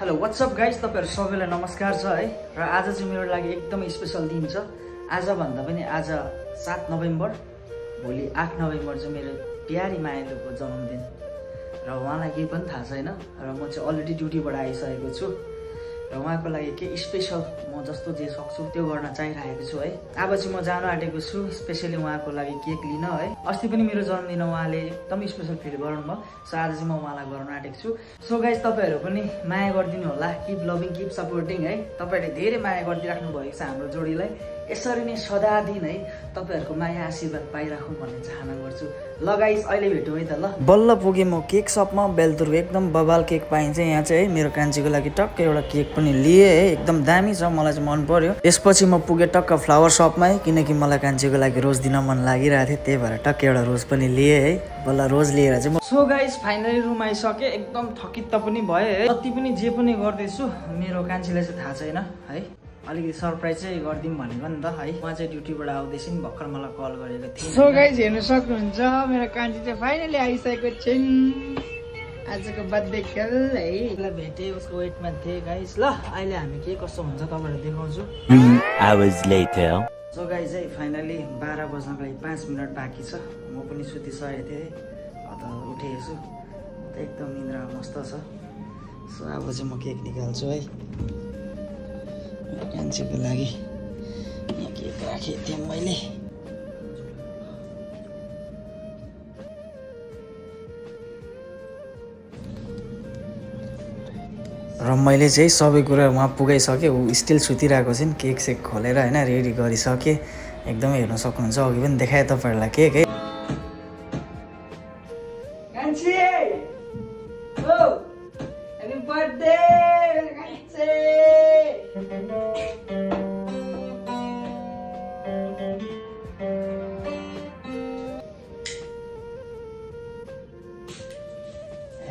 Hello what's up guys, तपाईहरु सबैलाई नमस्कार छ है। र आज चाहिँ मेरो लागि एकदमै स्पेशल दिन छ। आज भन्दा पनि आज 7 नोभेम्बर, भोलि 8 नोभेम्बर चाहिँ मेरो प्यारी मायालुको जन्मदिन। र उहाँलाई केही पनि थाहा छैन र म चाहिँ अलरेडी ड्युटीबाट आइसकेको छु र उहाँको लागि के स्पेशल म जस्तो जे सक्छु त्यो गर्न चाहिरहेको छु है। अब चाहिँ म जान आँटेको छु स्पेशली उहाँको लागि केक लिन है। अस्ति पनि मेरो जन्मदिन उहाँले एकदम स्पेशल फिल गर्नुभयो, सो आज चाहिँ म उहाँलाई गर्न आँटेको छु। सो गाइज, तपाईहरु पनि माया गरिदिनु होला, किप लभिङ किप सपोर्टिङ है। तपाईहरुले धेरै माया गरिदिराख्नु भएको छ हाम्रो जोडीलाई। यसरी नै सदा दिन है तपाईहरुको माया आशीर्वाद पाइराखौँ भन्ने चाहना गर्छु। ल गाइस, अहिले भेटौँ है त। ल बल्ल पुगे म केक शपमा। बेलतुरको एकदम बबाल केक पाइन्छ यहाँ चाहिँ है। मेरो कान्छीको लागि टक्क एउटा केक पनि लिए है, एकदम दामी छ, मलाई चाहिँ मन पर्यो। त्यसपछि म पुगे टक्क फ्लावर शपमा है, किनकि मलाई कान्छीको लागि रोज दिन मन लागिरहेको थियो, त्यही भएर टक्क एउटा रोज पनि लिए है। बल्ल रोज लिएर चाहिँ सो गाइस, फाइनली रुम आइसके। एकदम थकित पनि भए है। जति पनि जे पनि गर्दैछु मेरो कान्छीलाई चाहिँ थाहा छैन है। अलिकति सरप्राइज चाहिँ गरिदिउँ भनेको नि त है। उहाँ चाहिँ ड्युटीबाट आउँदैछ नि, भर्खर मलाई कल गरेको थियो। सो गाइस, हेर्न सक्नुहुन्छ मेरो कान्छी चाहिँ फाइनली आइसकेको छिन्। आजको बर्थडे खेल है। उसलाई भेटे, उसको वेटमा थिए गाइस। ल अहिले हामी के कस्तो हुन्छ तपाईँहरूलाई देखाउँछु। 3 hours later. सो गाइस है, फाइनली 12 बज्नको लागि 5 मिनट बाँकी छ। म पनि सुतिसकेको थिएँ, अन्त उठेछु त एकदम निन्द्रा मस्त छ। सो अब चाहिँ म केक निकाल्छु है कान्छीको लागि। यहाँ केक राखेको थिएँ मैले। र मैले चाहिँ सबै कुरा उहाँ पुगाइसकेँ। ऊ स्टिल सुतिरहेको छिन्, केक सेक खोलेर होइन रेडी गरिसकेँ। एकदमै हेर्न सक्नुहुन्छ, अघि पनि देखाएँ तपाईँहरूलाई केक है। कान्छी ओ ह्यापी बर्थडे कान्छी।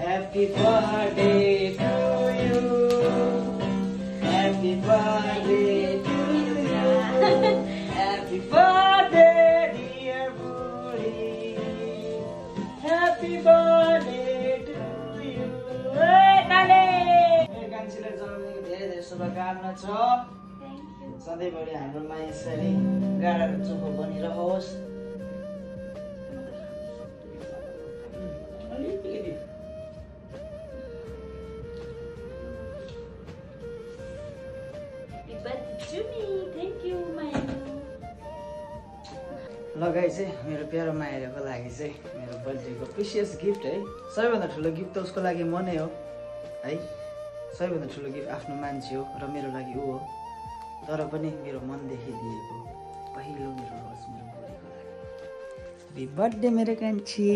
Happy birthday to you. Happy birthday to you. Happy birthday dear Buri. Happy birthday to you. Hey Nale. मेरो कान्छीलाई जन्मदिनको धेरै धेरै शुभकामना छ। Thank you. सधैँभरि हाम्रो माया यसरी गाढा र चोखो बनिरहोस्। लगाइ चाहिँ मेरो प्यारो मायाको लागि चाहिँ मेरो बर्थडेको प्रिसियस गिफ्ट है। सबैभन्दा ठुलो गिफ्ट त उसको लागि म नै हो है। सबैभन्दा ठुलो गिफ्ट आफ्नो मान्छे हो र मेरो लागि ऊ हो, तर पनि मेरो मनदेखि दिएको पहिलो मेरो रोज मेरो बुढीको लागि। ह्यापी बर्थडे मेरो कान्छी।